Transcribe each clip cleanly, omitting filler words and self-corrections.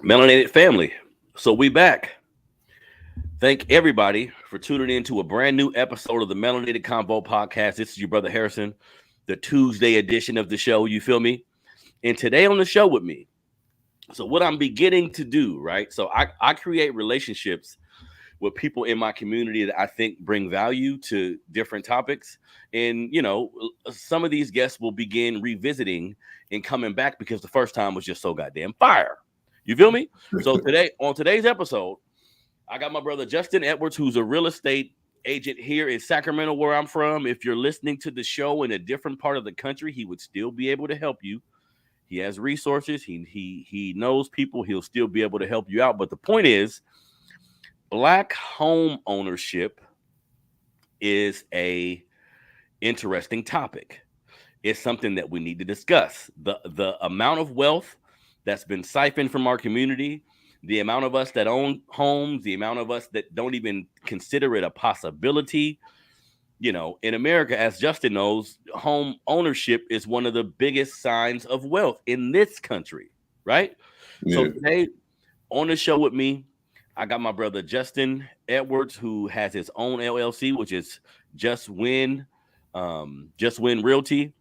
Melanated family. So we back. Thank everybody for tuning in to a brand new episode of the Melanated Convo podcast. This is your brother Harrison, the Tuesday edition of the show. You feel me? And today on the show with me. So what I'm beginning to do, right? So I create relationships with people in my community that I think bring value to different topics. And, some of these guests will begin revisiting and coming back because the first time was just so goddamn fire. You feel me? So on today's episode, I got my brother Justin Edwards, who's a real estate agent here in Sacramento, where I'm from. If you're listening to the show in a different part of the country, he would still be able to help you. He has resources. He knows people. He'll still be able to help you out. But the point is, Black home ownership is a interesting topic. It's something that we need to discuss. The amount of wealth that's been siphoned from our community, the amount of us that own homes, the amount of us that don't even consider it a possibility. In America, as Justin knows, home ownership is one of the biggest signs of wealth in this country, right? Yeah. So today on the show with me, I got my brother Justin Edwards, who has his own LLC, which is Just Win Realty.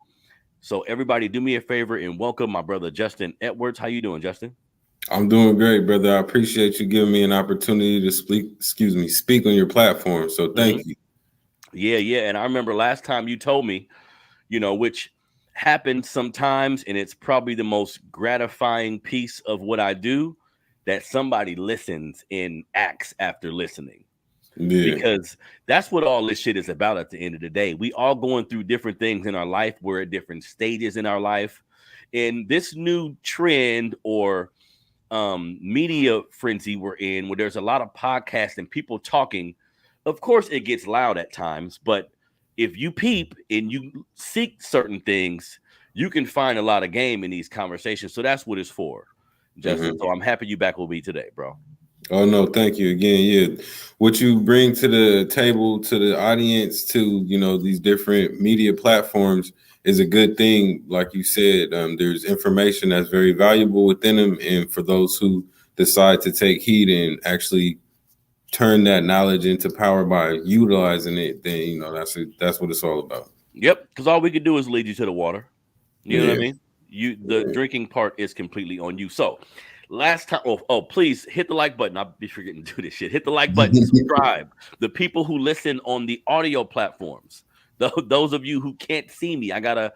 So everybody, do me a favor and welcome my brother Justin Edwards. How you doing, Justin? I'm doing great, brother. I appreciate you giving me an opportunity to speak on your platform. So thank you. Yeah. And I remember last time you told me, which happens sometimes, and it's probably the most gratifying piece of what I do, that somebody listens and acts after listening. Yeah. Because that's what all this shit is about at the end of the day. We all going through different things in our life. We're at different stages in our life. And this new trend or media frenzy we're in, where there's a lot of podcasts and people talking, of course it gets loud at times. But if you peep and you seek certain things, you can find a lot of game in these conversations. So that's what it's for. Justin, so I'm happy you back with me today, bro. Oh, no, thank you again. Yeah, what you bring to the table, to the audience, to, these different media platforms is a good thing. Like you said, there's information that's very valuable within them. And for those who decide to take heed and actually turn that knowledge into power by utilizing it, then, that's what it's all about. Yep, because all we can do is lead you to the water. You know what I mean? The drinking part is completely on you. So last time, please hit the like button. I'll be forgetting to do this shit. Hit the like button, subscribe. The people who listen on the audio platforms, those of you who can't see me, I gotta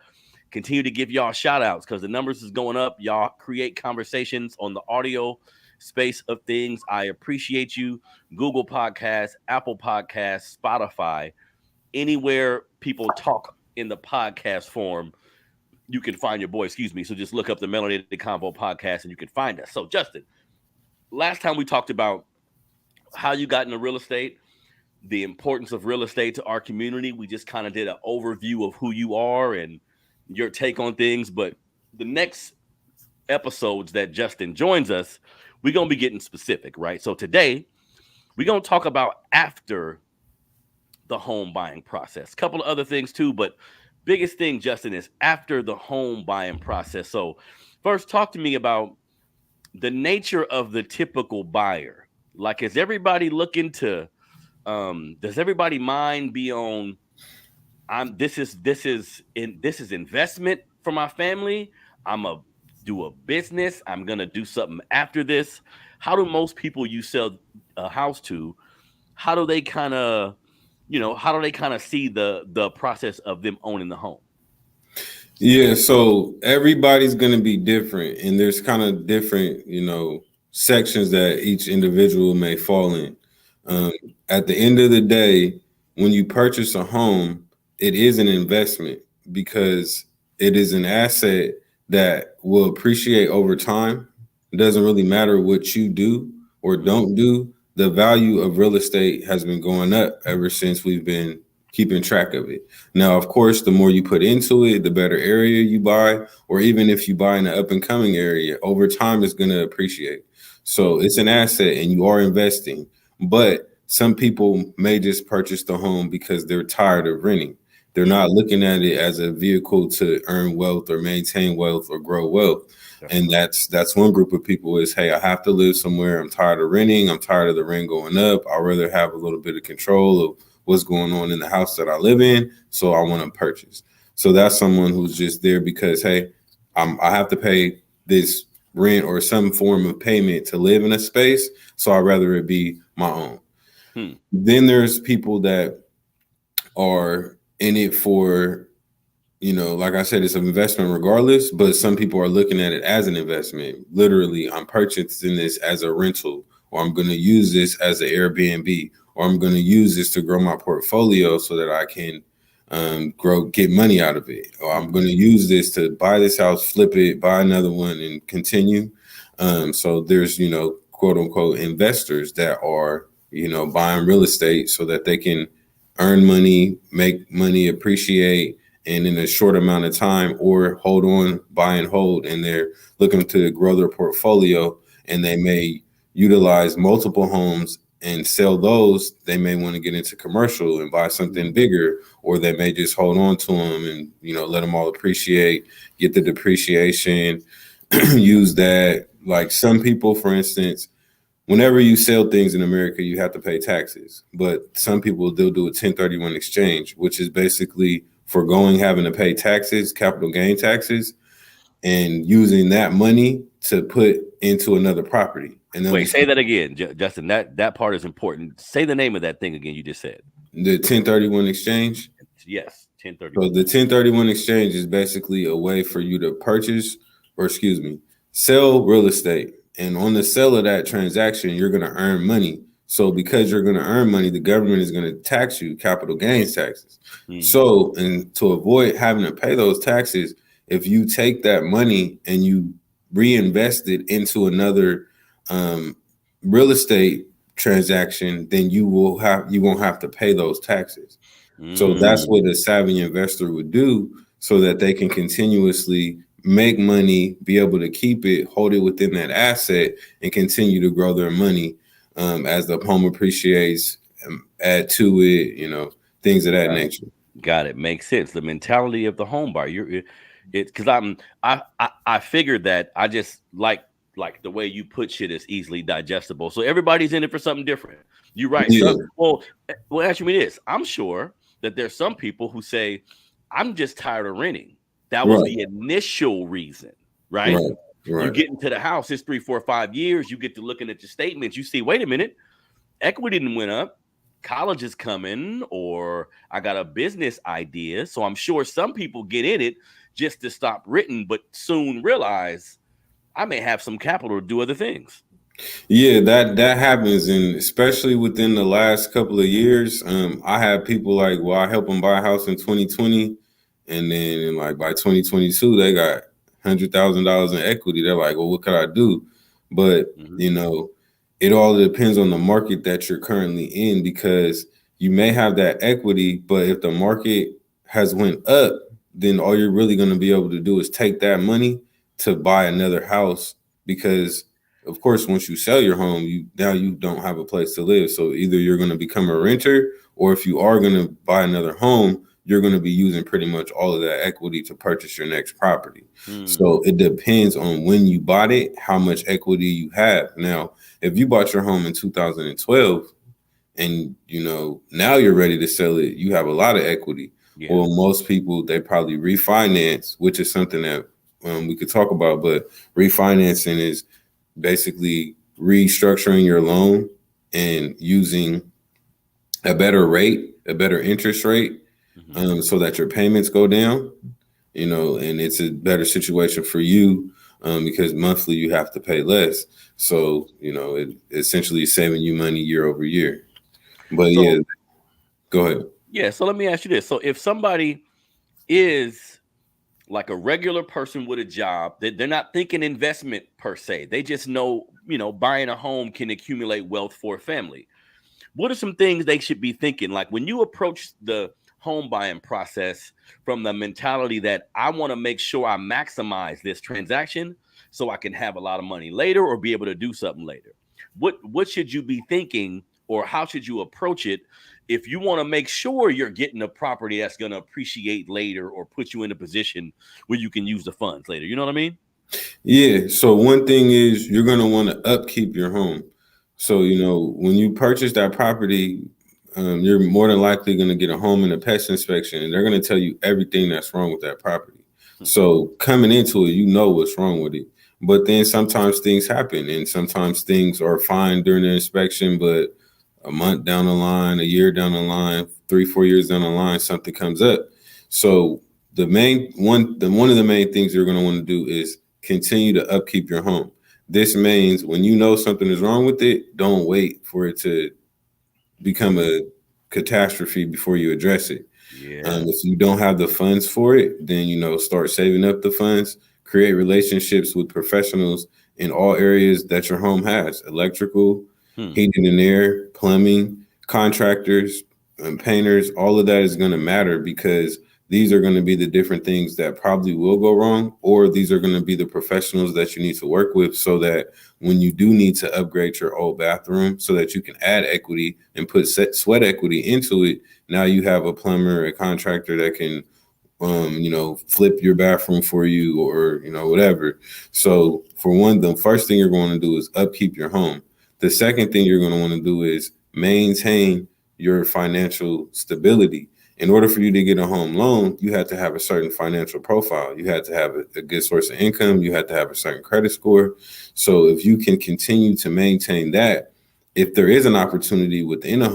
continue to give y'all shout outs because the numbers is going up. Y'all create conversations on the audio space of things. I appreciate you. Google Podcasts, Apple Podcasts, Spotify, anywhere people talk in the podcast form, you can find your boy, So just look up the Melanated Convo podcast and you can find us. So Justin, last time we talked about how you got into real estate, the importance of real estate to our community. We just kind of did an overview of who you are and your take on things. But the next episodes that Justin joins us, we're going to be getting specific, right? So today we're going to talk about after the home buying process. A couple of other things too, but biggest thing, Justin, is after the home buying process. So first, talk to me about the nature of the typical buyer. Like, is everybody looking to, does everybody mind be on, this is investment for my family. I'm a do a business. I'm going to do something after this. How do most people you sell a house to, how do they kind of see the process of them owning the home? Yeah, so everybody's going to be different, and there's kind of different, sections that each individual may fall in. At the end of the day, when you purchase a home, it is an investment because it is an asset that will appreciate over time. It doesn't really matter what you do or don't do. The value of real estate has been going up ever since we've been keeping track of it. Now, of course, the more you put into it, the better area you buy, or even if you buy in an up and coming area, over time it's going to appreciate. So it's an asset and you are investing. But some people may just purchase the home because they're tired of renting. They're not looking at it as a vehicle to earn wealth or maintain wealth or grow wealth. And that's one group of people is, hey, I have to live somewhere. I'm tired of renting. I'm tired of the rent going up. I'd rather have a little bit of control of what's going on in the house that I live in. So I want to purchase. So that's someone who's just there because, hey, I have to pay this rent or some form of payment to live in a space. So I'd rather it be my own. Then there's people that are in it for, like I said, it's an investment regardless, but some people are looking at it as an investment. Literally, I'm purchasing this as a rental, or I'm going to use this as an Airbnb, or I'm going to use this to grow my portfolio so that I can get money out of it. Or I'm going to use this to buy this house, flip it, buy another one, and continue. So there's, quote unquote, investors that are, buying real estate so that they can earn money, make money, appreciate, and in a short amount of time, or hold on, buy and hold, and they're looking to grow their portfolio, and they may utilize multiple homes and sell those. They may want to get into commercial and buy something bigger, or they may just hold on to them and, let them all appreciate, get the depreciation, use that. Like some people, for instance, whenever you sell things in America, you have to pay taxes. But some people, they'll do a 1031 exchange, which is basically foregoing having to pay taxes, capital gain taxes, and using that money to put into another property. And then wait, say that again, Justin. That part is important. Say the name of that thing again you just said. The 1031 exchange? Yes, 1031. So the 1031 exchange is basically a way for you to sell real estate. And on the sale of that transaction, you're going to earn money. So because you're going to earn money, the government is going to tax you capital gains taxes. So, and to avoid having to pay those taxes, if you take that money and you reinvest it into another real estate transaction, then you won't have to pay those taxes. So that's what a savvy investor would do, so that they can continuously make money, be able to keep it, hold it within that asset, and continue to grow their money as the home appreciates, add to it, things of that nature. Got it. Makes sense. The mentality of the home buyer. Because I figured that I just like the way you put shit is easily digestible. So everybody's in it for something different. You're right. Yeah. Well, answer me this. I'm sure that there's some people who say, I'm just tired of renting. That was the initial reason, right? You get into the house, it's 3, 4, 5 years. You get to looking at your statements. You see, wait a minute, equity didn't went up. College is coming, or I got a business idea. So I'm sure some people get in it just to stop renting, but soon realize I may have some capital to do other things. Yeah, that happens, and especially within the last couple of years. I have people like, well, I help them buy a house in 2020, and then by 2022, they got $100,000 in equity. They're like, well, what could I do? But it all depends on the market that you're currently in, because you may have that equity, but if the market has went up, then all you're really going to be able to do is take that money to buy another house, because of course, once you sell your home, you don't have a place to live. So either you're going to become a renter, or if you are going to buy another home, you're going to be using pretty much all of that equity to purchase your next property. So it depends on when you bought it, how much equity you have. Now, if you bought your home in 2012 and, now you're ready to sell it, you have a lot of equity. Yeah. Well, most people, they probably refinance, which is something that we could talk about, but refinancing is basically restructuring your loan and using a better rate, a better interest rate, so that your payments go down, and it's a better situation for you because monthly you have to pay less. So, it essentially is saving you money year over year. But go ahead. Yeah. So let me ask you this. So if somebody is like a regular person with a job, they're not thinking investment per se. They just know, buying a home can accumulate wealth for a family. What are some things they should be thinking? Like when you approach the home buying process from the mentality that I want to make sure I maximize this transaction so I can have a lot of money later or be able to do something later. What should you be thinking, or how should you approach it if you want to make sure you're getting a property that's going to appreciate later or put you in a position where you can use the funds later? You know what I mean? Yeah. So one thing is you're going to want to upkeep your home. So, when you purchase that property, you're more than likely going to get a home and a pest inspection, and they're going to tell you everything that's wrong with that property. So coming into it, you know what's wrong with it. But then sometimes things happen, and sometimes things are fine during the inspection, but a month down the line, a year down the line, 3-4 years down the line, something comes up. So one of the main things you're going to want to do is continue to upkeep your home. This means when you know something is wrong with it, don't wait for it to become a catastrophe before you address it. Yeah. If you don't have the funds for it, then start saving up the funds. Create relationships with professionals in all areas that your home has: electrical, heating and air, plumbing, contractors, painters. All of that is going to matter because these are going to be the different things that probably will go wrong, or these are going to be the professionals that you need to work with so that when you do need to upgrade your old bathroom so that you can add equity and put sweat equity into it, now you have a plumber, a contractor that can, flip your bathroom for you or, whatever. So for one, the first thing you're going to do is upkeep your home. The second thing you're going to want to do is maintain your financial stability. In order for you to get a home loan, you have to have a certain financial profile. You have to have a good source of income. You have to have a certain credit score. So if you can continue to maintain that, if there is an opportunity within a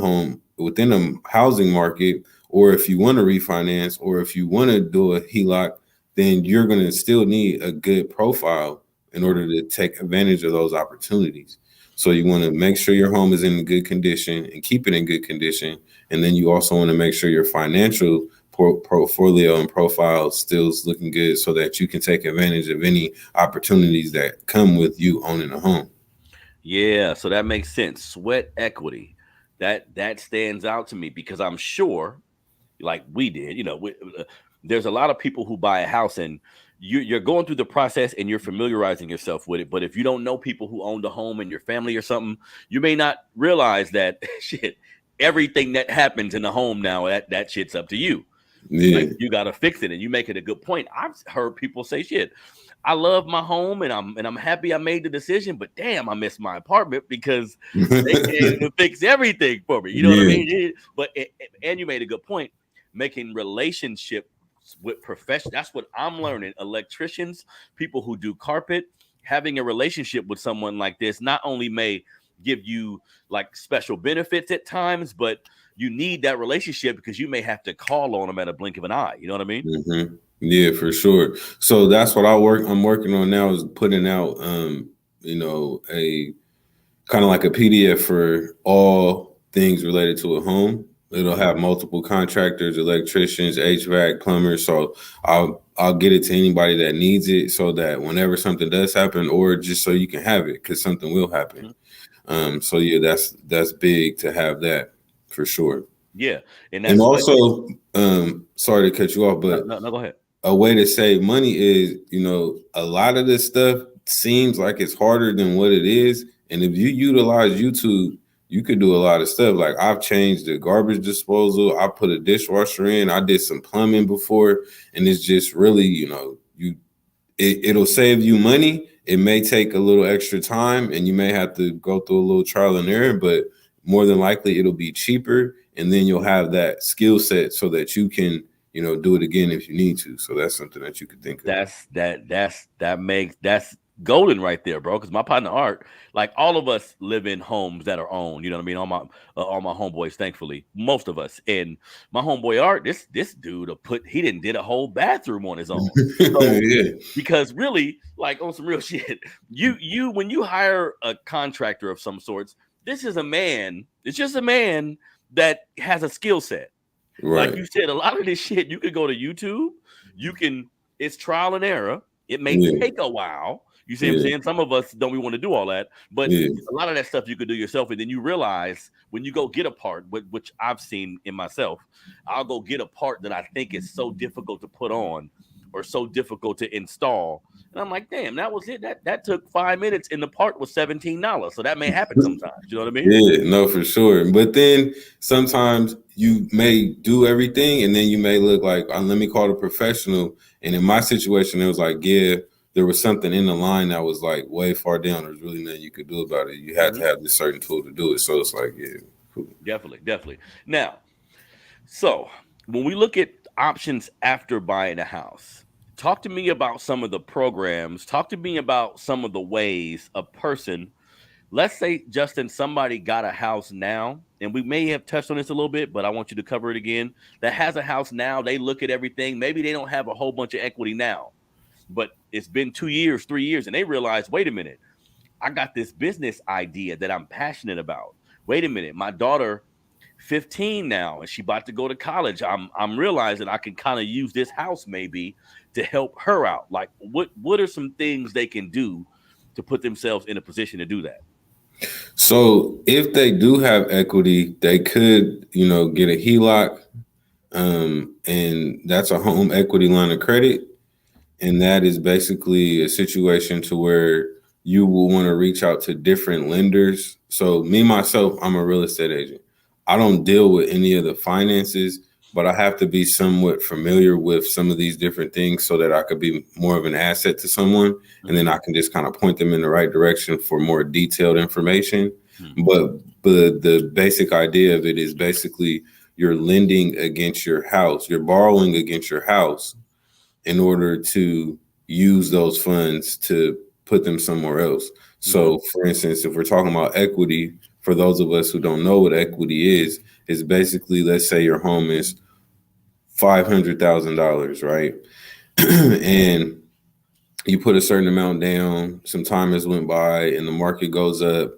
housing market, or if you want to refinance, or if you want to do a HELOC, then you're going to still need a good profile in order to take advantage of those opportunities. So you want to make sure your home is in good condition and keep it in good condition. And then you also want to make sure your financial portfolio and profile still is looking good so that you can take advantage of any opportunities that come with you owning a home. Yeah, so that makes sense. Sweat equity. That stands out to me because I'm sure, like we did, there's a lot of people who buy a house and you're going through the process and you're familiarizing yourself with it. But if you don't know people who owned a home in your family or something, you may not realize that shit, everything that happens in the home now, that shit's up to you. Yeah. Like, you got to fix it. And you make it a good point. I've heard people say, shit, I love my home and I'm happy I made the decision, but damn, I miss my apartment because they came to fix everything for me. You know what I mean? And you made a good point. Making relationship with professionals. That's what I'm learning. Electricians, people who do carpet, having a relationship with someone like this not only may give you like special benefits at times, but you need that relationship because you may have to call on them at a blink of an eye. You know what I mean? Mm-hmm. Yeah, for sure. So that's what I'm working on now is putting out, a kind of like a PDF for all things related to a home. It'll have multiple contractors, electricians, HVAC, plumbers. So I'll get it to anybody that needs it so that whenever something does happen, or just so you can have it because something will happen. So yeah, that's big to have that for sure. Yeah. And also, sorry to cut you off, but no, go ahead. A way to save money is, a lot of this stuff seems like it's harder than what it is. And if you utilize YouTube, you could do a lot of stuff. Like I've changed the garbage disposal. I put a dishwasher in. I did some plumbing before. And it's just really, it'll save you money. It may take a little extra time and you may have to go through a little trial and error, but more than likely it'll be cheaper. And then you'll have that skill set so that you can, do it again if you need to. So that's something that you could think of. That's golden right there, bro. Because my partner Art, like all of us live in homes that are owned. You know what I mean? All my homeboys, thankfully, most of us. And my homeboy Art, this dude did a whole bathroom on his own. So, yeah. Because really, like on some real shit, you when you hire a contractor of some sorts, this is a man. It's just a man that has a skill set. Right. Like you said, a lot of this shit, you could go to YouTube. It's trial and error. It may take a while. You see what I'm saying? Some of us don't want to do all that. But a lot of that stuff you could do yourself. And then you realize when you go get a part, which I've seen in myself, I'll go get a part that I think is so difficult to put on or so difficult to install. And I'm like, damn, that was it. That took 5 minutes, and the part was $17. So that may happen sometimes. You know what I mean? Yeah, no, for sure. But then sometimes you may do everything, and then you may look like, let me call a professional. And in my situation, it was like, yeah, there was something in the line that was like way far down. There's really nothing you could do about it. You had to have this certain tool to do it. So it's like, yeah, cool. Definitely. Now, so when we look at options after buying a house, talk to me about some of the programs. Talk to me about some of the ways a person, let's say, Justin, somebody got a house now, and we may have touched on this a little bit, but I want you to cover it again. That has a house now. They look at everything. Maybe they don't have a whole bunch of equity now, but it's been 2 years, 3 years, and they realize, wait a minute, I got this business idea that I'm passionate about. Wait a minute, my daughter 15 now, and she about to go to college. I'm realizing I can kind of use this house maybe to help her out. Like, what are some things they can do to put themselves in a position to do that? So if they do have equity, they could, get a HELOC, and that's a home equity line of credit. And that is basically a situation to where you will want to reach out to different lenders. So me, myself, I'm a real estate agent. I don't deal with any of the finances, but I have to be somewhat familiar with some of these different things so that I could be more of an asset to someone. And then I can just kind of point them in the right direction for more detailed information. But the basic idea of it is basically you're lending against your house. You're borrowing against your house in order to use those funds to put them somewhere else. So, for instance, if we're talking about equity, for those of us who don't know what equity is basically, let's say your home is $500,000, right? And you put a certain amount down, some time has went by and the market goes up,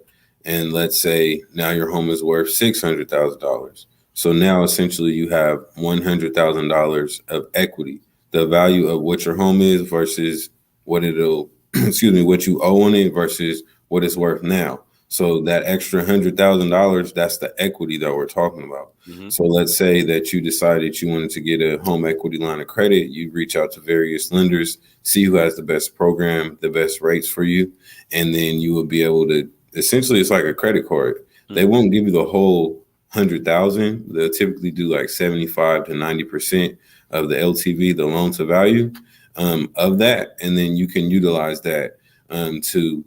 and let's say now your home is worth $600,000. So now essentially you have $100,000 of equity, the value of what your home is versus what it'll, what you owe on it versus what it's worth now. So that extra $100,000, that's the equity that we're talking about. So let's say that you decided you wanted to get a home equity line of credit. You reach out to various lenders, see who has the best program, the best rates for you. And then you will be able to, essentially it's like a credit card. They won't give you the whole 100,000. They'll typically do like 75 to 90% of the LTV, the loan to value of that. And then you can utilize that to,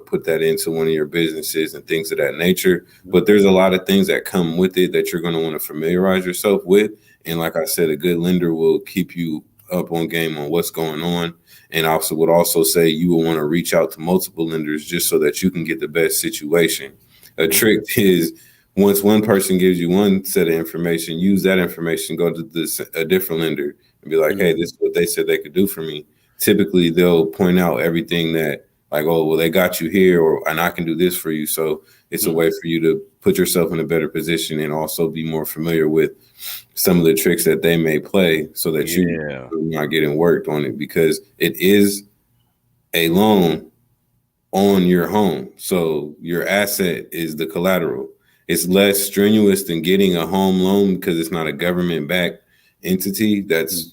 put that into one of your businesses and things of that nature. But there's a lot of things that come with it that you're going to want to familiarize yourself with. And like I said, a good lender will keep you up on game on what's going on. And also would also say you will want to reach out to multiple lenders just so that you can get the best situation. A trick is once one person gives you one set of information, use that information, go to a different lender and be like, hey, this is what they said they could do for me. Typically, they'll point out everything that like, oh, well, they got you here, and I can do this for you. So it's a way for you to put yourself in a better position and also be more familiar with some of the tricks that they may play so that you're not getting worked on it, because it is a loan on your home. So your asset is the collateral. It's less strenuous than getting a home loan because it's not a government-backed entity that's,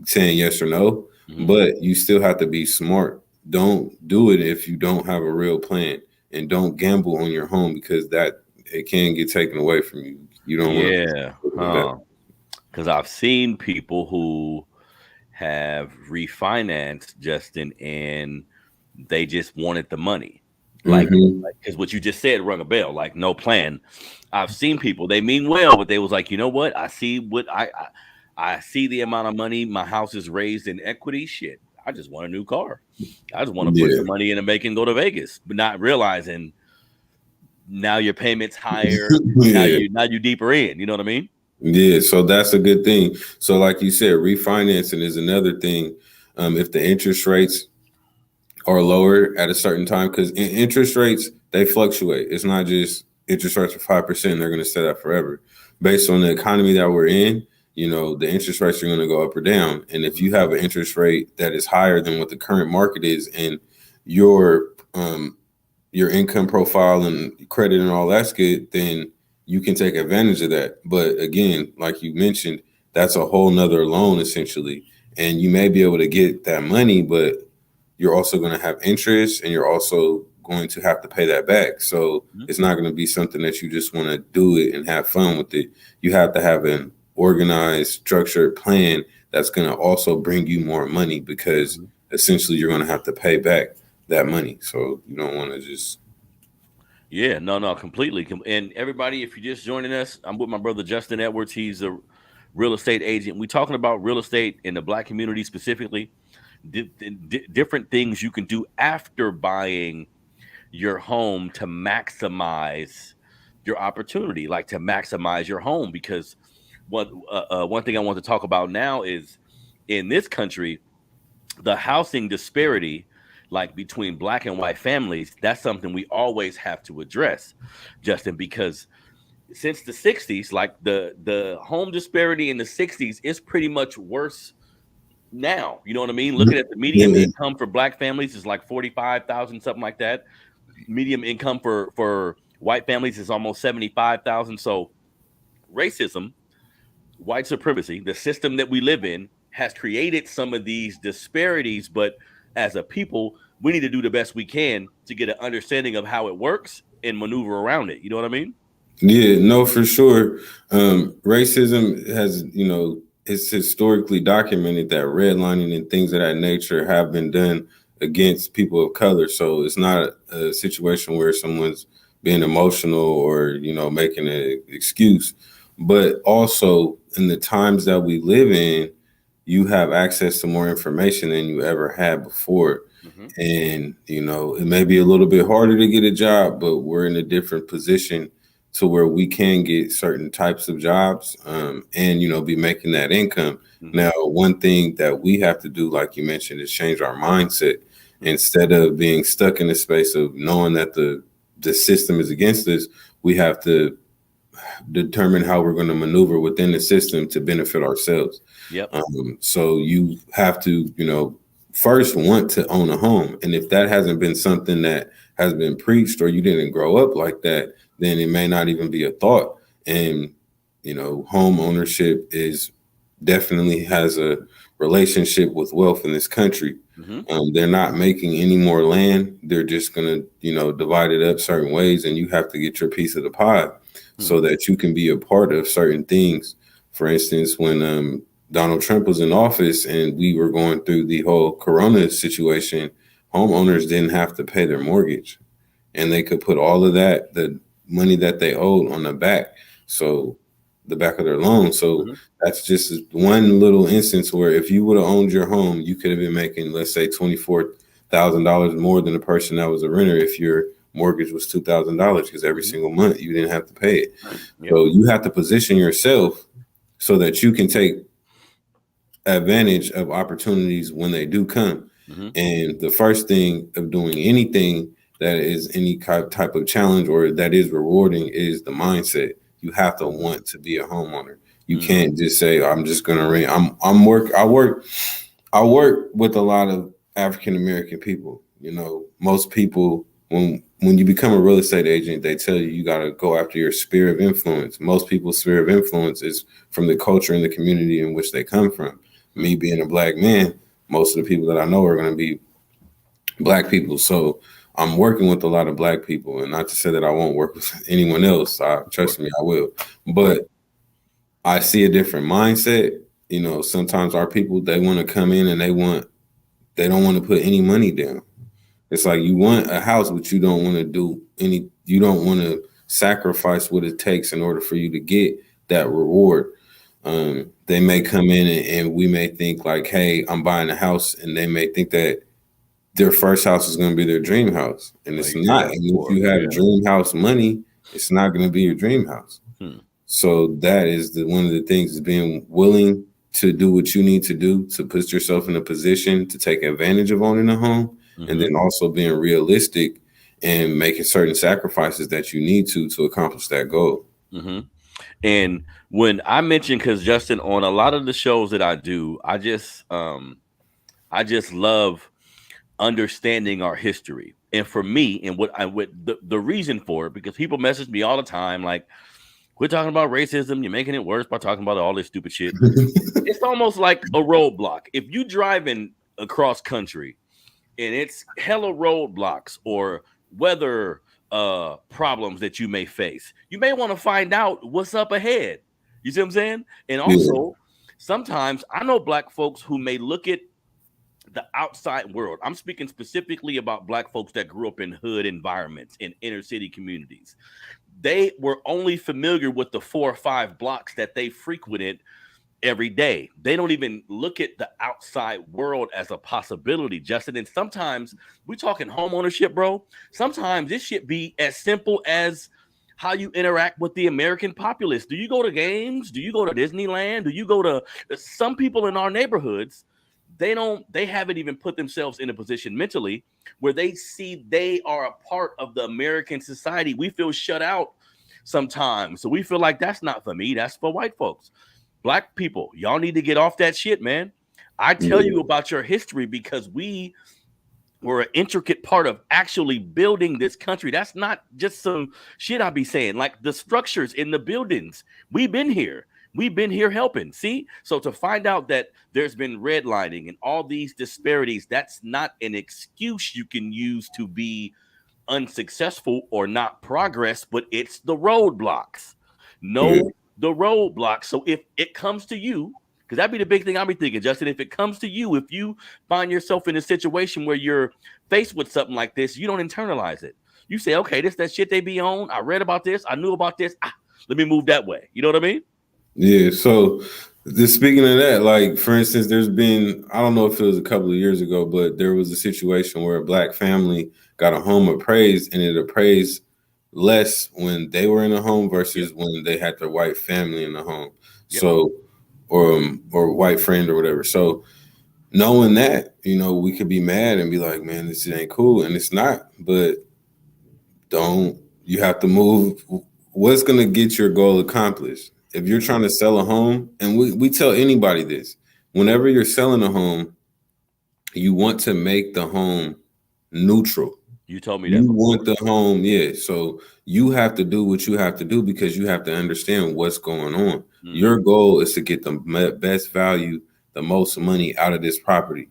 saying yes or no, but you still have to be smart. Don't do it if you don't have a real plan, and don't gamble on your home because it can get taken away from you. You don't want to. Because I've seen people who have refinanced, Justin, and they just wanted the money. Like, because what you just said rung a bell, like no plan. I've seen people, they mean well, but they was like, you know what? I see what I see the amount of money my house is raised in equity. Shit, I just want a new car. I just want to put some money in and make and go to Vegas, but not realizing now your payment's higher. Now you deeper in. You know what I mean? Yeah. So that's a good thing. So like you said, refinancing is another thing. If the interest rates are lower at a certain time, because interest rates, they fluctuate. It's not just interest rates are 5%. They're going to stay that forever. Based on the economy that we're in, the interest rates are going to go up or down. And if you have an interest rate that is higher than what the current market is, and your income profile and credit and all that's good, then you can take advantage of that. But again, like you mentioned, that's a whole nother loan essentially. and you may be able to get that money, but you're also going to have interest, and you're also going to have to pay that back. So it's not going to be something that you just want to do it and have fun with it. You have to have an organized, structured plan that's going to also bring you more money, because essentially you're going to have to pay back that money. So you don't want to just. Yeah, no, completely. And everybody, if you're just joining us, I'm with my brother Justin Edwards. He's a real estate agent. We're talking about real estate in the Black community specifically, different things you can do after buying your home to maximize your opportunity, like to maximize your home. Because one thing I want to talk about now is in this country, the housing disparity, like between Black and white families, that's something we always have to address, Justin, because since the 60s, like the home disparity in the 60s is pretty much worse now. You know what I mean? Looking at the median income for Black families is like 45,000, something like that. Medium income for white families is almost 75,000. So racism, white supremacy, the system that we live in, has created some of these disparities. But as a people, we need to do the best we can to get an understanding of how it works and maneuver around it. You know what I mean? Yeah, no, for sure. Racism has, it's historically documented that redlining and things of that nature have been done against people of color. So it's not a situation where someone's being emotional or, making an excuse. But also in the times that we live in, you have access to more information than you ever had before. And, it may be a little bit harder to get a job, but we're in a different position to where we can get certain types of jobs, and, be making that income. Now, one thing that we have to do, like you mentioned, is change our mindset. Instead of being stuck in the space of knowing that the system is against us, we have to determine how we're going to maneuver within the system to benefit ourselves. Yep. So you have to, first want to own a home. And if that hasn't been something that has been preached, or you didn't grow up like that, then it may not even be a thought. And, home ownership definitely has a relationship with wealth in this country. They're not making any more land. They're just going to, divide it up certain ways, and you have to get your piece of the pie so that you can be a part of certain things. For instance, when Donald Trump was in office and we were going through the whole Corona situation, homeowners didn't have to pay their mortgage, and they could put all of the money that they owed on the back. So the back of their loan. So that's just one little instance where if you would have owned your home, you could have been making, let's say, $24,000 more than a person that was a renter if your mortgage was $2,000, because every single month you didn't have to pay it. So you have to position yourself so that you can take advantage of opportunities when they do come. And the first thing of doing anything that is any type of challenge or that is rewarding is the mindset. You have to want to be a homeowner. You can't just say, I'm just going to rent. I work with a lot of African American people. Most people, when you become a real estate agent, they tell you got to go after your sphere of influence. Most people's sphere of influence is from the culture and the community in which they come from. Me being a Black man, most of the people that I know are going to be Black people. So I'm working with a lot of Black people, and not to say that I won't work with anyone else. Trust me, I will. But I see a different mindset. Sometimes our people, they want to come in and they don't want to put any money down. It's like you want a house, but you don't want to you don't want to sacrifice what it takes in order for you to get that reward. They may come in and we may think like, hey, I'm buying a house, and they may think that their first house is going to be their dream house, and it's not. And if you have dream house money, it's not going to be your dream house. So that is one of the things, is being willing to do what you need to do to put yourself in a position to take advantage of owning a home, and then also being realistic and making certain sacrifices that you need to accomplish that goal. And when I mentioned, because Justin, on a lot of the shows that I do, I just love understanding our history. And for me, and what the reason for it, because people message me all the time, like, Quit talking about racism. You're making it worse by talking about all this stupid shit. It's almost like a roadblock. If you driving across country and it's hella roadblocks or weather problems that you may face, you may want to find out what's up ahead. You see what I'm saying? And also, sometimes I know black folks who may look at the outside world. I'm speaking specifically about black folks that grew up in hood environments in inner city communities. They were only familiar with the 4 or 5 blocks that they frequented every day. They don't even look at the outside world as a possibility, Justin. And sometimes we talking home ownership, bro. Sometimes this should be as simple as how you interact with the American populace. Do you go to games? Do you go to Disneyland? Do you go to some people in our neighborhoods? They haven't even put themselves in a position mentally where they see they are a part of the American society. We feel shut out sometimes. So we feel like that's not for me. That's for white folks. Black people, y'all need to get off that shit, man. I tell you about your history because we were an intricate part of actually building this country. That's not just some shit I be saying. Like the structures in the buildings, we've been here. We've been here helping. See? So to find out that there's been redlining and all these disparities, that's not an excuse you can use to be unsuccessful or not progress, but it's the roadblocks. Know the roadblocks. So if it comes to you, because that'd be the big thing I'll be thinking, Justin. If it comes to you, if you find yourself in a situation where you're faced with something like this, you don't internalize it. You say, okay, this that shit they be on. I read about this. I knew about this. Let me move that way. You know what I mean? Yeah. So just speaking of that, like for instance, there's been, I don't know if it was a couple of years ago, but there was a situation where a black family got a home appraised and it appraised less when they were in a home versus when they had their white family in the home. So or white friend or whatever. So knowing that, we could be mad and be like, man, this ain't cool. And it's not, but you have to move. What's going to get your goal accomplished? If you're trying to sell a home, and we tell anybody this, whenever you're selling a home, you want to make the home neutral. You told me that. You want the home, yeah. So you have to do what you have to do because you have to understand what's going on. Your goal is to get the best value, the most money out of this property.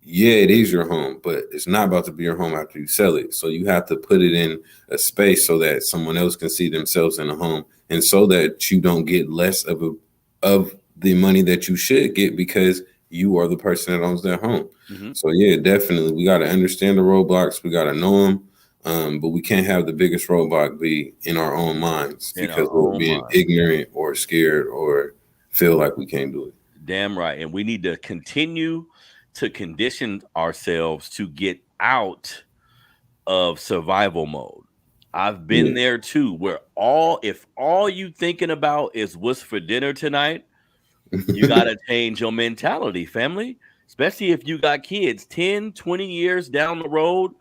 Yeah, it is your home, but it's not about to be your home after you sell it. So you have to put it in a space so that someone else can see themselves in a home, and so that you don't get less of the money that you should get because you are the person that owns that home. So yeah, definitely, we got to understand the roadblocks. We got to know them, but we can't have the biggest roadblock be in our own minds because we're being ignorant or scared or feel like we can't do it. Damn right, and we need to continue to condition ourselves to get out of survival mode. I've been there too, where if all you thinking about is what's for dinner tonight, you got to change your mentality, family, especially if you got kids 10, 20 years down the road.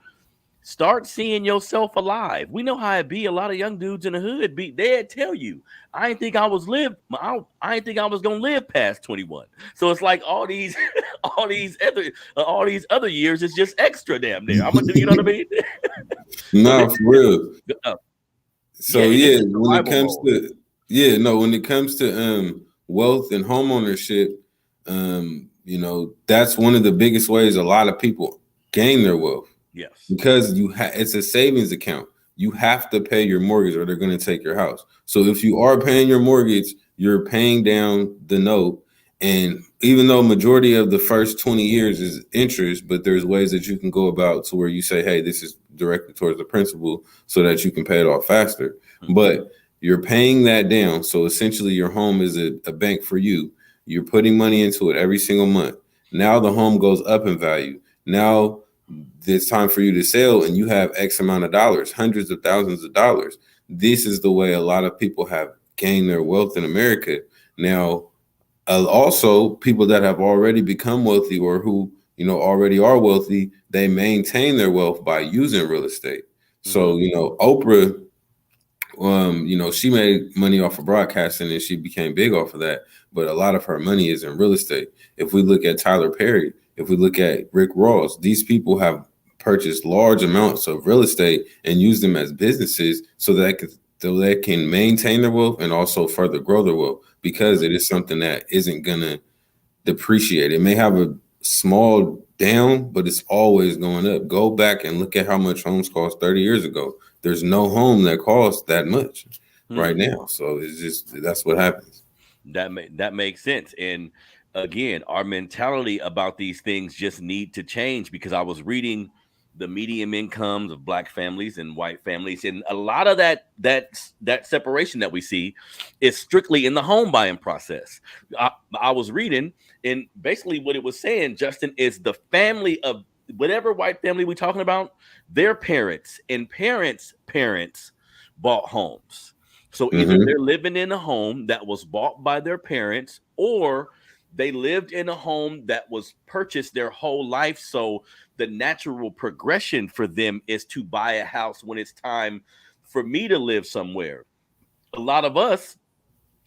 Start seeing yourself alive. We know how it be. A lot of young dudes in the hood they'd tell you, I didn't think I was gonna live past 21. So it's like all these other years is just extra damn near. I'm gonna do, you know what I mean? No, for real. So when it comes to wealth and home ownership, that's one of the biggest ways a lot of people gain their wealth. Yes, because it's a savings account. You have to pay your mortgage or they're going to take your house. So if you are paying your mortgage, you're paying down the note. And even though majority of the first 20 years is interest, but there's ways that you can go about to where you say, hey, this is directed towards the principal so that you can pay it off faster. But you're paying that down. So essentially your home is a bank for you. You're putting money into it every single month. Now the home goes up in value. Now it's time for you to sell and you have X amount of dollars, hundreds of thousands of dollars. This is the way a lot of people have gained their wealth in America. Now, also people that have already become wealthy or who, already are wealthy, they maintain their wealth by using real estate. So, Oprah, she made money off of broadcasting and she became big off of that. But a lot of her money is in real estate. If we look at Tyler Perry, if we look at Rick Ross, these people have purchased large amounts of real estate and used them as businesses so that so they can maintain their wealth and also further grow their wealth, because it is something that isn't gonna depreciate. It may have a small down, but it's always going up. Go back and look at how much homes cost 30 years ago. There's no home that costs that much right now. So it's just, that's what happens. That makes sense. And again, our mentality about these things just need to change, because I was reading the median incomes of black families and white families, and a lot of that separation that we see is strictly in the home buying process. I was reading, and basically what it was saying, Justin, is the family of whatever white family we're talking about, their parents and parents bought homes. So either they're living in a home that was bought by their parents, or they lived in a home that was purchased their whole life. So the natural progression for them is to buy a house when it's time for me to live somewhere. A lot of us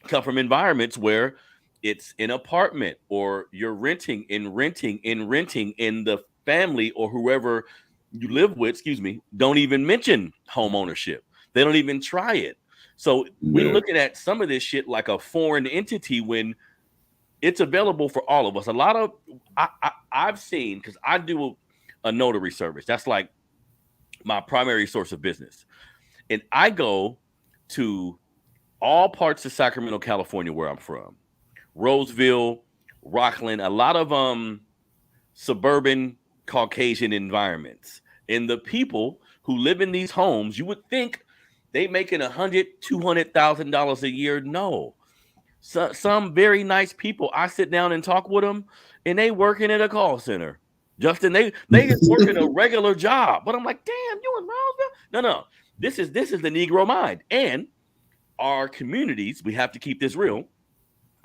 come from environments where it's an apartment, or you're renting, and the family or whoever you live with, don't even mention home ownership. They don't even try it. So we're looking at some of this shit like a foreign entity when it's available for all of us. A lot of I've seen, because I do a notary service. That's like my primary source of business. And I go to all parts of Sacramento, California, where I'm from. Roseville, Rockland, a lot of suburban Caucasian environments. And the people who live in these homes, you would think they making $100,000-$200,000 a year. No. So, some very nice people, I sit down and talk with them, and they working at a call center. Justin, they just working a regular job. But I'm like, damn, you in Roseville? No. This is the Negro mind. And our communities, we have to keep this real.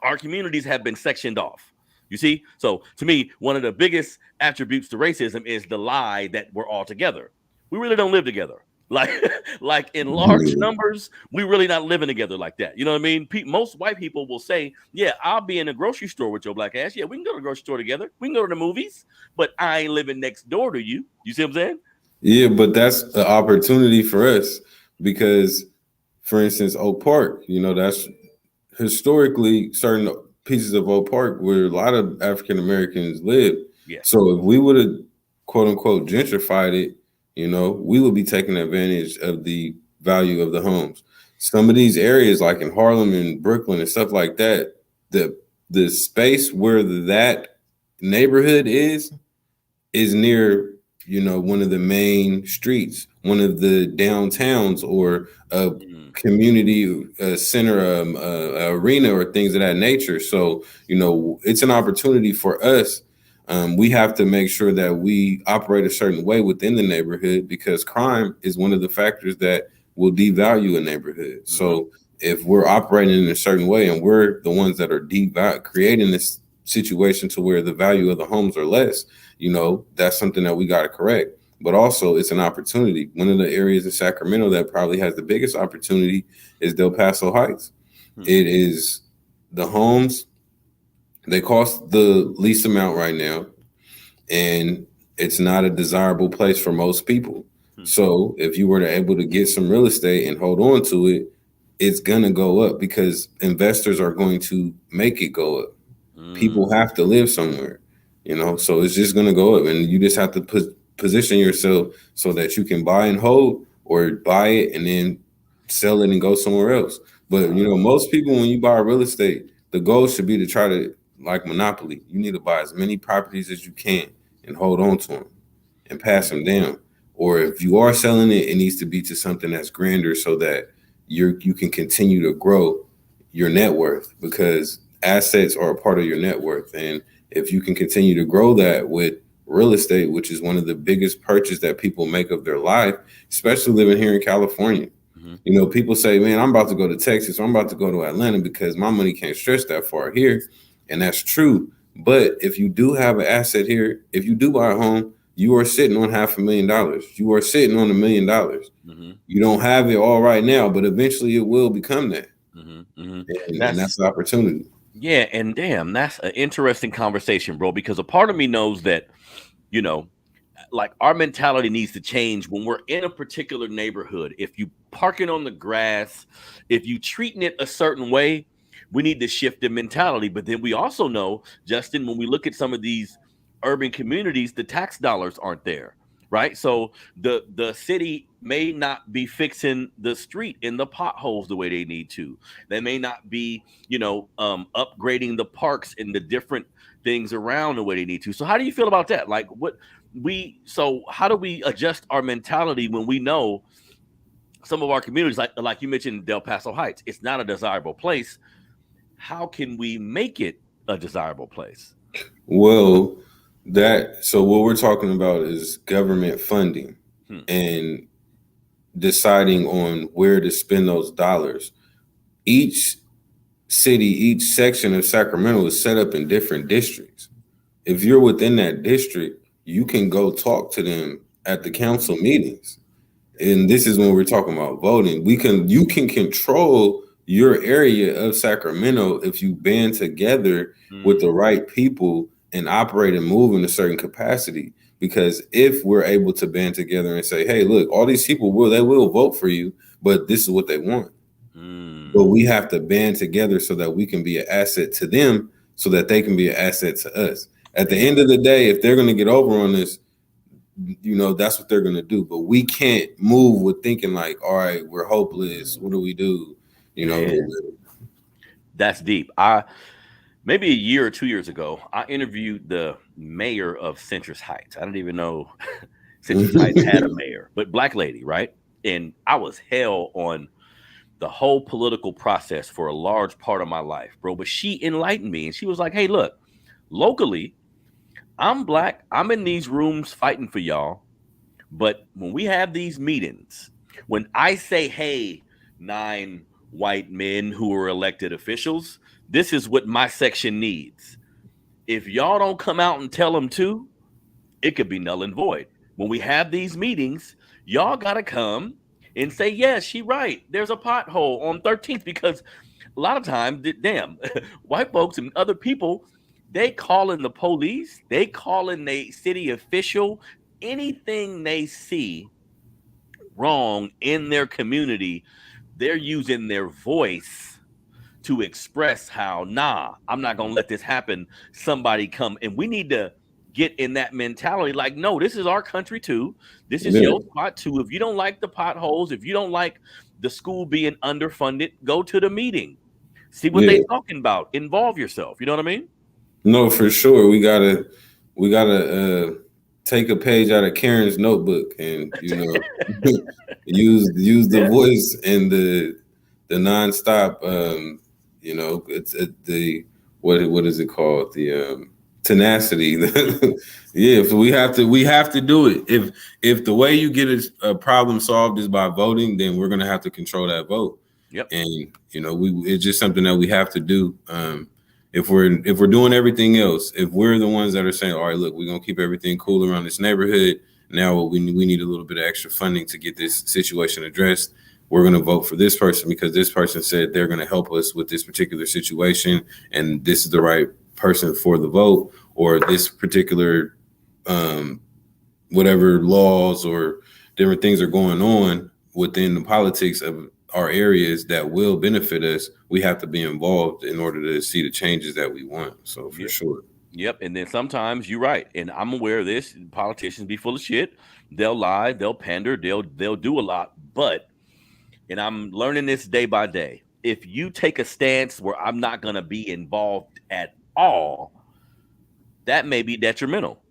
Our communities have been sectioned off. You see? So to me, one of the biggest attributes to racism is the lie that we're all together. We really don't live together. Like in large numbers, we really not living together like that. You know what I mean? Most white people will say, yeah, I'll be in a grocery store with your black ass. Yeah, we can go to the grocery store together. We can go to the movies, but I ain't living next door to you. You see what I'm saying? Yeah, but that's an opportunity for us, because, for instance, Oak Park, that's historically certain pieces of Oak Park where a lot of African Americans live. Yeah. So if we would have, quote unquote, gentrified it, we would be taking advantage of the value of the homes. Some of these areas, like in Harlem and Brooklyn and stuff like that, the space where that neighborhood is near, one of the main streets, one of the downtowns, or a community center, arena, or things of that nature. So, it's an opportunity for us. We have to make sure that we operate a certain way within the neighborhood, because crime is one of the factors that will devalue a neighborhood. So if we're operating in a certain way, and we're the ones that are creating this situation to where the value of the homes are less, that's something that we got to correct. But also, it's an opportunity. One of the areas in Sacramento that probably has the biggest opportunity is Del Paso Heights. It is the homes. They cost the least amount right now, and it's not a desirable place for most people. So if you were to able to get some real estate and hold on to it, it's going to go up, because investors are going to make it go up. People have to live somewhere, so it's just going to go up, and you just have to position yourself so that you can buy and hold, or buy it and then sell it and go somewhere else. But, most people, when you buy real estate, the goal should be to try to, like Monopoly, you need to buy as many properties as you can and hold on to them and pass them down. Or if you are selling it, it needs to be to something that's grander, so that you can continue to grow your net worth, because assets are a part of your net worth. And if you can continue to grow that with real estate, which is one of the biggest purchases that people make of their life, especially living here in California. People say, man, I'm about to go to Texas, or I'm about to go to Atlanta because my money can't stretch that far here. And that's true. But if you do have an asset here, if you do buy a home, you are sitting on $500,000. You are sitting on $1 million. You don't have it all right now, but eventually it will become that. And that's the opportunity. Yeah, and damn, that's an interesting conversation, bro, because a part of me knows that, like our mentality needs to change when we're in a particular neighborhood. If you parking on the grass, if you treating it a certain way, we need to shift the mentality. But then we also know, Justin, when we look at some of these urban communities, the tax dollars aren't there, right? So the city may not be fixing the street in the potholes the way they need to. They may not be, upgrading the parks and the different things around the way they need to. So how do you feel about that? Like how do we adjust our mentality when we know some of our communities, like you mentioned, Del Paso Heights, it's not a desirable place. How can we make it a desirable place? Well, so what we're talking about is government funding and deciding on where to spend those dollars. Each city, each section of Sacramento is set up in different districts. If you're within that district, you can go talk to them at the council meetings. And this is when we're talking about voting. You can control your area of Sacramento if you band together with the right people and operate and move in a certain capacity. Because if we're able to band together and say, hey, look, all these people will vote for you, but this is what they want. But we have to band together so that we can be an asset to them, so that they can be an asset to us. At the end of the day, if they're going to get over on this, that's what they're going to do. But we can't move with thinking like, all right, we're hopeless. What do we do? That's deep. Maybe a year or 2 years ago, I interviewed the mayor of Citrus Heights. I didn't even know Citrus Heights had a mayor, but black lady, right? And I was hell on the whole political process for a large part of my life, bro. But she enlightened me, and she was like, hey, look, locally, I'm black. I'm in these rooms fighting for y'all. But when we have these meetings, when I say, hey, 9 white men who are elected officials, this is what my section needs. If y'all don't come out and tell them to, it could be null and void. When we have these meetings, y'all got to come and say, yes, she right. There's a pothole on 13th, because a lot of times, damn, white folks and other people, they call in the police, they call in the city official, anything they see wrong in their community, they're using their voice to express how, I'm not going to let this happen. Somebody come. And we need to get in that mentality. Like, no, this is our country too. This is your spot too. If you don't like the potholes, if you don't like the school being underfunded, go to the meeting. See what they're talking about. Involve yourself. You know what I mean? No, for sure. We gotta take a page out of Karen's notebook and use the voice and the nonstop. It's the what is it called? The tenacity. Yeah, so we have to do it. If the way you get a problem solved is by voting, then we're gonna have to control that vote. Yep. And it's just something that we have to do. If we're doing everything else, if we're the ones that are saying, all right, look, we're gonna keep everything cool around this neighborhood. Now we need a little bit of extra funding to get this situation addressed. We're going to vote for this person because this person said they're going to help us with this particular situation, and this is the right person for the vote, or this particular whatever laws or different things are going on within the politics of our areas that will benefit us. We have to be involved in order to see the changes that we want. So for sure. Yep. And then sometimes you're right. And I'm aware of this. Politicians be full of shit. They'll lie, they'll pander, they'll do a lot. But, and I'm learning this day by day, if you take a stance where I'm not going to be involved at all, that may be detrimental.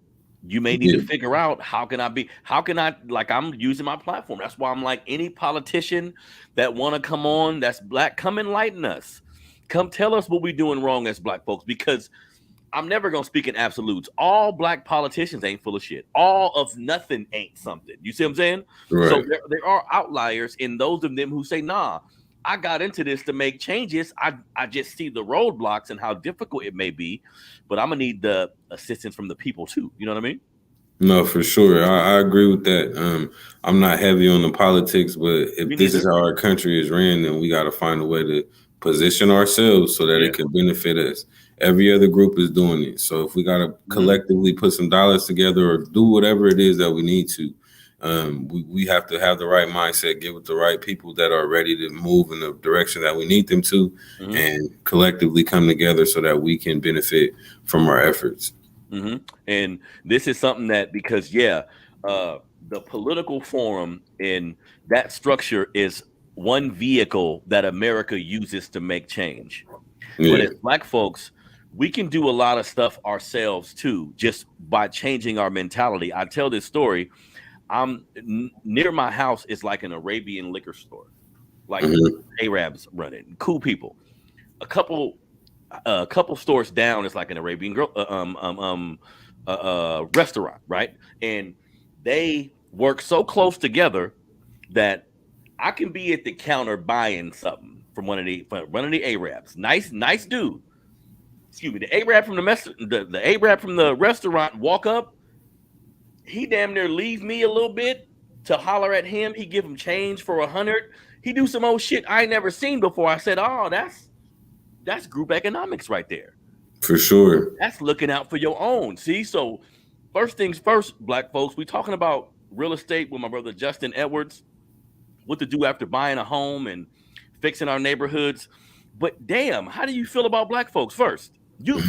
You may need to figure out how can I, like, I'm using my platform. That's why I'm like, any politician that want to come on that's black, come enlighten us. Come tell us what we're doing wrong as black folks, because I'm never going to speak in absolutes. All black politicians ain't full of shit. All of nothing ain't something. You see what I'm saying? Right. So there are outliers in those of them who say, nah, I got into this to make changes. I just see the roadblocks and how difficult it may be, but I'm going to need the assistance from the people too. You know what I mean? No, for sure. I agree with that. I'm not heavy on the politics, but if this is how our country is ran, then we got to find a way to position ourselves so that it can benefit us. every other group is doing it. So if we got to collectively put some dollars together or do whatever it is that we need to, we have to have the right mindset, get with the right people that are ready to move in the direction that we need them to, and collectively come together so that we can benefit from our efforts. And this is something that, because the political forum in that structure is one vehicle that America uses to make change. But as Black folks, we can do a lot of stuff ourselves too, just by changing our mentality. I tell this story. Near my house is like an Arabian liquor store, like Arabs run it, cool people. A couple stores down is like an Arabian restaurant, right? And they work so close together that I can be at the counter buying something from one of the Arabs. Nice dude. Excuse me. The Arab from the Arab from the restaurant walk up. He damn near leave me a little bit to holler at him. He give him change for 100. He do some old shit I ain't never seen before. I said, "Oh, that's group economics right there." For sure. That's looking out for your own. See, so first things first, Black folks, we talking about real estate with my brother Justin Edwards, what to do after buying a home and fixing our neighborhoods. But damn, how do you feel about Black folks first? You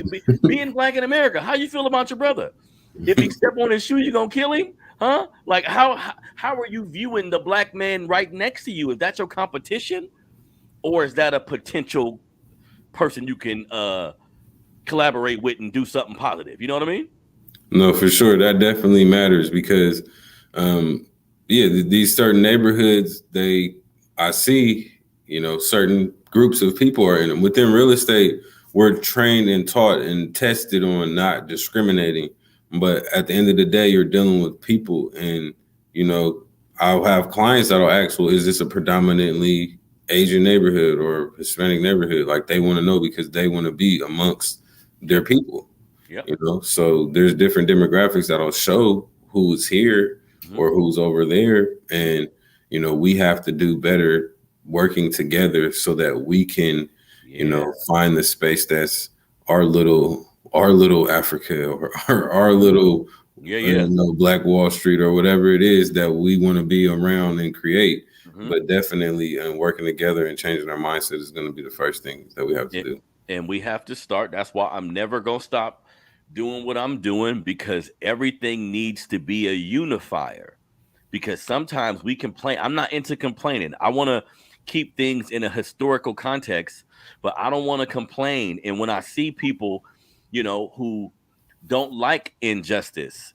being Black in America, how you feel about your brother? If he step on his shoe, you gonna kill him? Huh? Like how are you viewing the Black man right next to you? Is that your competition? Or is that a potential person you can collaborate with and do something positive? You know what I mean? No, for sure. That definitely matters because these certain neighborhoods, I see, certain groups of people are in them. Within real estate, we're trained and taught and tested on not discriminating. But at the end of the day, you're dealing with people. And, I'll have clients that'll ask, well, is this a predominantly Asian neighborhood or Hispanic neighborhood? Like they want to know because they want to be amongst their people. Yep. So there's different demographics that'll show who's here or who's over there. And, we have to do better working together so that we can, find the space that's our little Africa or our little, Black Wall Street or whatever it is that we want to be around and create. But definitely working together and changing our mindset is going to be the first thing that we have to do. And we have to start. That's why I'm never going to stop doing what I'm doing, because everything needs to be a unifier. Because sometimes we complain. I'm not into complaining. I want to keep things in a historical context, but I don't want to complain. And when I see people, who don't like injustice,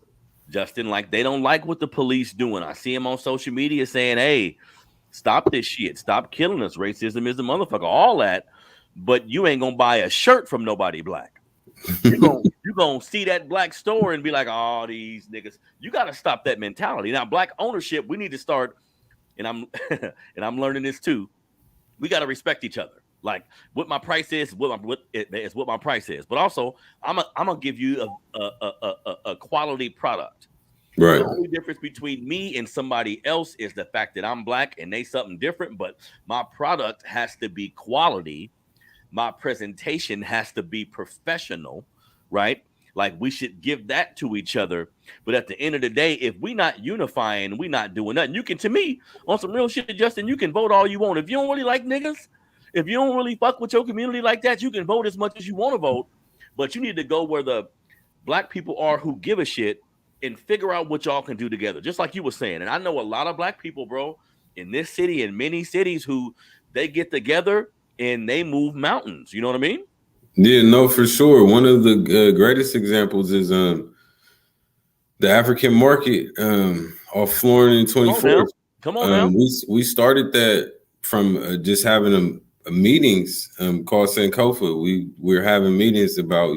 Justin, like they don't like what the police doing. I see them on social media saying, "Hey, stop this shit. Stop killing us. Racism is the motherfucker." All that. But you ain't going to buy a shirt from nobody Black. You're gonna see that Black store and be like, "Oh, these niggas." You got to stop that mentality. Now, Black ownership, we need to start, and I'm learning this too. We got to respect each other. Like what my price is, what my price is. But also, I'm gonna give you a quality product. Right. The only difference between me and somebody else is the fact that I'm Black and they something different. But my product has to be quality. My presentation has to be professional, right? Like we should give that to each other. But at the end of the day, if we not unifying, we not doing nothing. You can, to me, on some real shit, Justin, you can vote all you want. If you don't really like niggas, if you don't really fuck with your community like that, you can vote as much as you want to vote. But you need to go where the Black people are who give a shit and figure out what y'all can do together. Just like you were saying. And I know a lot of Black people, bro, in this city and many cities who they get together and they move mountains. You know what I mean? Yeah, no, for sure. One of the greatest examples is the African market off Florin and 24th. Come on now. We started that from just having a meetings called Sankofa. We're having meetings about,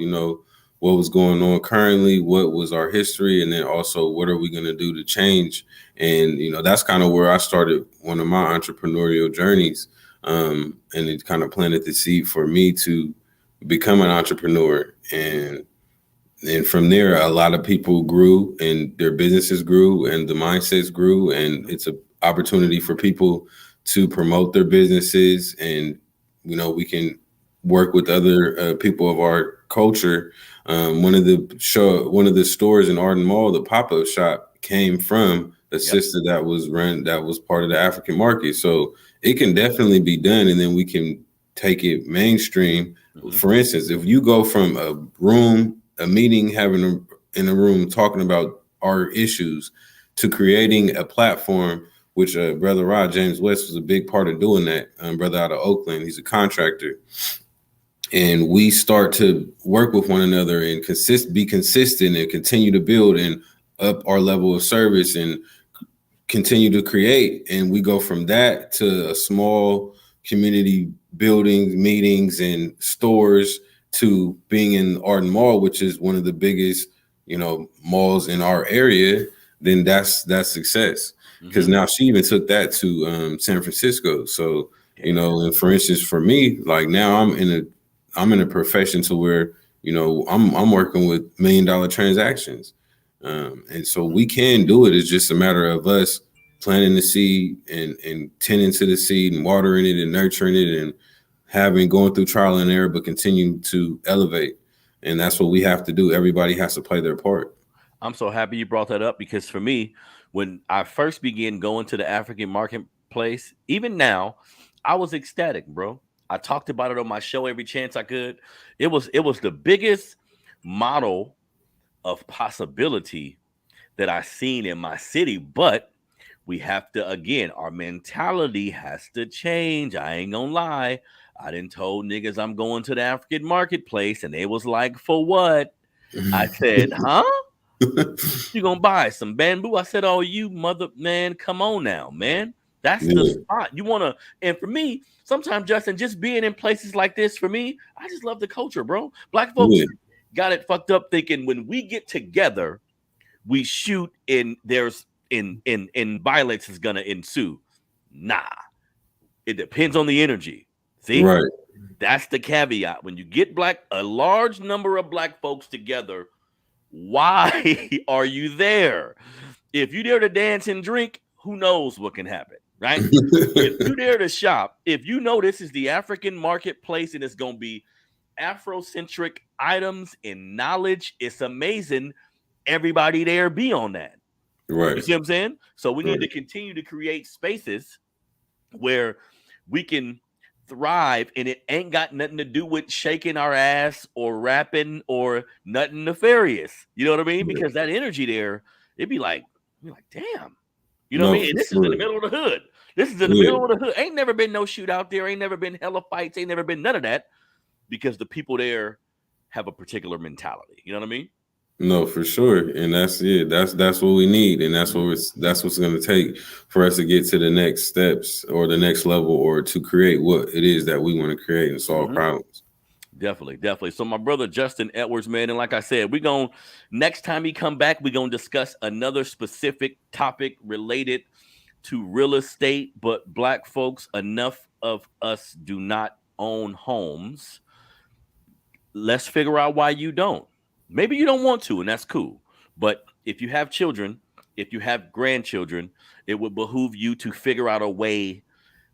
what was going on currently, what was our history, and then also what are we going to do to change. And, that's kind of where I started one of my entrepreneurial journeys. And it kind of planted the seed for me to become an entrepreneur. And from there, a lot of people grew and their businesses grew and the mindsets grew. And it's an opportunity for people to promote their businesses. And, we can work with other people of our culture. One of the stores in Arden Mall, the pop-up shop, came from a sister that was part of the African market. So it can definitely be done, and then we can take it mainstream. For instance, if you go from a meeting, in a room talking about our issues, to creating a platform, which Brother Rod James West was a big part of doing that. Brother out of Oakland, he's a contractor. And we start to work with one another and be consistent and continue to build and up our level of service and continue to create. And we go from that to a small community buildings, meetings, and stores, to being in Arden Mall, which is one of the biggest, malls in our area. Then that's success. Because now she even took that to San Francisco. So, and for instance, for me, like now I'm in a profession to where, I'm working with $1 million transactions. And so we can do it. It's just a matter of us planting the seed and tending to the seed and watering it and nurturing it and going through trial and error, but continue to elevate. And that's what we have to do. Everybody has to play their part. I'm so happy you brought that up, because for me, when I first began going to the African marketplace, even now, I was ecstatic, bro. I talked about it on my show every chance I could. It was the biggest model of possibility that I seen in my city. But we have to, again, our mentality has to change. I ain't gonna lie. I done told niggas I'm going to the African marketplace, and they was like, for what? I said, huh? You gonna buy some bamboo? I said, oh, you mother, man, come on now, man. That's the spot you want to. And for me, sometimes, Justin, just being in places like this, for me, I just love the culture, bro. Black folks got it fucked up thinking when we get together, we shoot and there's in violence is gonna ensue. Nah, it depends on the energy. See, right? That's the caveat. When you get a large number of black folks together, why are you there? If you're there to dance and drink, who knows what can happen, right? If you're there to shop, if you know this is the African marketplace and it's going to be Afrocentric items and knowledge, it's amazing. Everybody there be on that. Right. You see what I'm saying? So we need to continue to create spaces where we can thrive, and it ain't got nothing to do with shaking our ass or rapping or nothing nefarious. You know what I mean? Because that energy there, it'd be like, damn. You know what I mean? And this is in the middle of the hood. This is in the middle of the hood. Ain't never been no shootout there. Ain't never been hella fights. Ain't never been none of that, because the people there have a particular mentality. You know what I mean? No, for sure. And that's it. That's what we need. And that's what's going to take for us to get to the next steps or the next level, or to create what it is that we want to create and solve problems. Definitely. So my brother Justin Edwards, man, and like I said, next time he come back, we're gonna discuss another specific topic related to real estate. But black folks, enough of us do not own homes. Let's figure out why you don't. Maybe you don't want to, and that's cool. But if you have children, if you have grandchildren, it would behoove you to figure out a way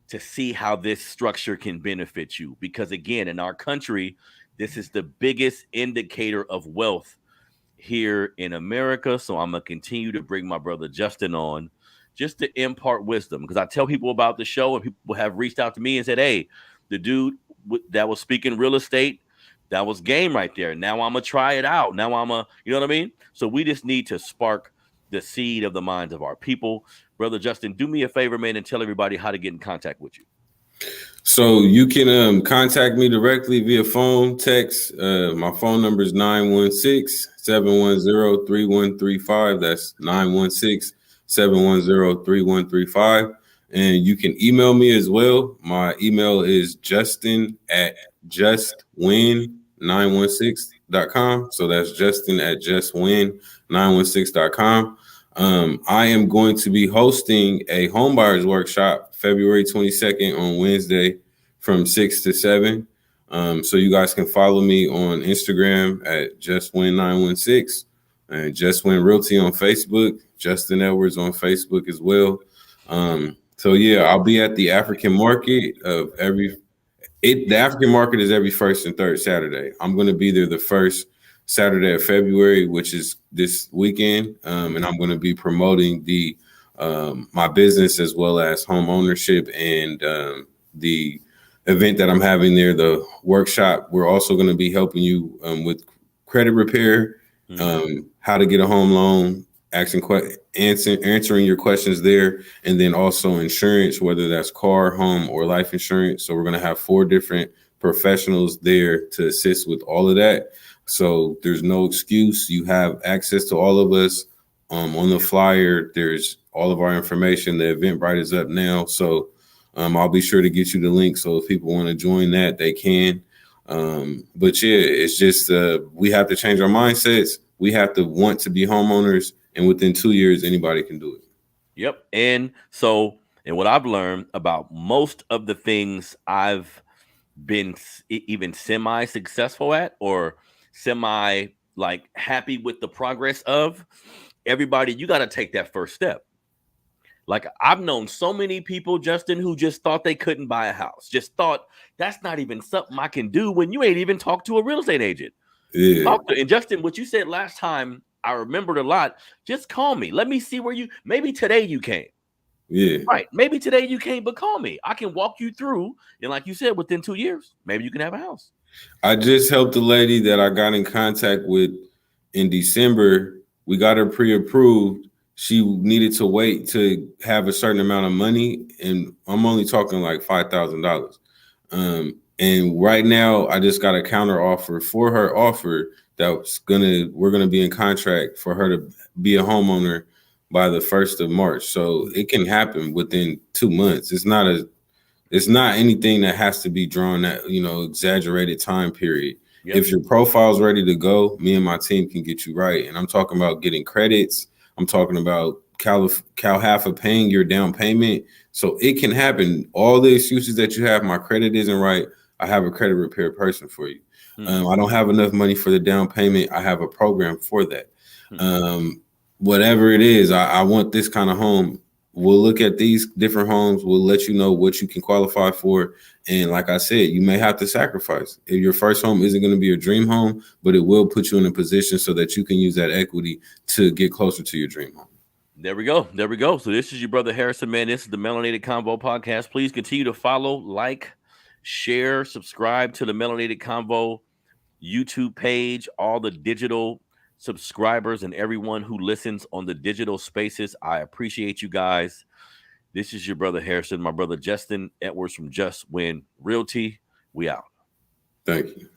to see how this structure can benefit you. Because again, in our country, this is the biggest indicator of wealth here in America. So I'm going to continue to bring my brother Justin on just to impart wisdom. Because I tell people about the show, and people have reached out to me and said, hey, the dude that was speaking real estate, that was game right there. Now I'm going to try it out. Now you know what I mean? So we just need to spark the seed of the minds of our people. Brother Justin, do me a favor, man, and tell everybody how to get in contact with you. So you can contact me directly via phone, text. My phone number is 916-710-3135. That's 916-710-3135. And you can email me as well. My email is justin@justwin916.com. So that's justin@justwin916.com. I am going to be hosting a homebuyers workshop February 22nd on Wednesday from 6 to 7. So you guys can follow me on Instagram at JustWin916 and JustWin Realty on Facebook, Justin Edwards on Facebook as well. So yeah, I'll be at the African market of The African market is every first and third Saturday. I'm going to be there the first Saturday of February, which is this weekend, and I'm going to be promoting the my business as well as home ownership and the event that I'm having there, the workshop. We're also going to be helping you with credit repair, how to get a home loan, answering your questions there, and then also insurance, whether that's car, home, or life insurance. So we're going to have 4 different professionals there to assist with all of that. So there's no excuse. You have access to all of us. On the flyer, there's all of our information. The Eventbrite is up now. So I'll be sure to get you the link. So if people want to join that, they can. But yeah, it's just we have to change our mindsets. We have to want to be homeowners. And within 2 years, anybody can do it. Yep. And what I've learned about most of the things I've been even semi-successful at or semi like happy with the progress of, everybody, you got to take that first step. Like I've known so many people, Justin, who just thought they couldn't buy a house, just thought that's not even something I can do when you ain't even talked to a real estate agent. Yeah. And Justin, what you said last time, I remembered a lot. Just call me. Let me see where maybe today you came. Yeah. Right. Maybe today you came, but call me. I can walk you through. And like you said, within 2 years, maybe you can have a house. I just helped a lady that I got in contact with in December. We got her pre-approved. She needed to wait to have a certain amount of money. And I'm only talking like $5,000. And right now I just got a counter offer for her offer we're gonna be in contract for her to be a homeowner by the 1st of March. So it can happen within 2 months. It's not anything that has to be drawn at, exaggerated time period. Yep. If your profile's ready to go, me and my team can get you right. And I'm talking about getting credits. I'm talking about CalHalfa paying your down payment. So it can happen. All the excuses that you have, my credit isn't right, I have a credit repair person for you. I don't have enough money for the down payment. I have a program for that. Whatever it is, I want this kind of home. We'll look at these different homes. We'll let you know what you can qualify for. And like I said, you may have to sacrifice. If your first home isn't going to be your dream home, but it will put you in a position so that you can use that equity to get closer to your dream home. There we go. There we go. So this is your brother Harrison, man. This is the Melanated Convo podcast. Please continue to follow, like, share, subscribe to the Melanated Convo YouTube page, all the digital subscribers and everyone who listens on the digital spaces. I appreciate you guys. This is your brother Harrison, my brother Justin Edwards from Just Win Realty. We out. Thank you.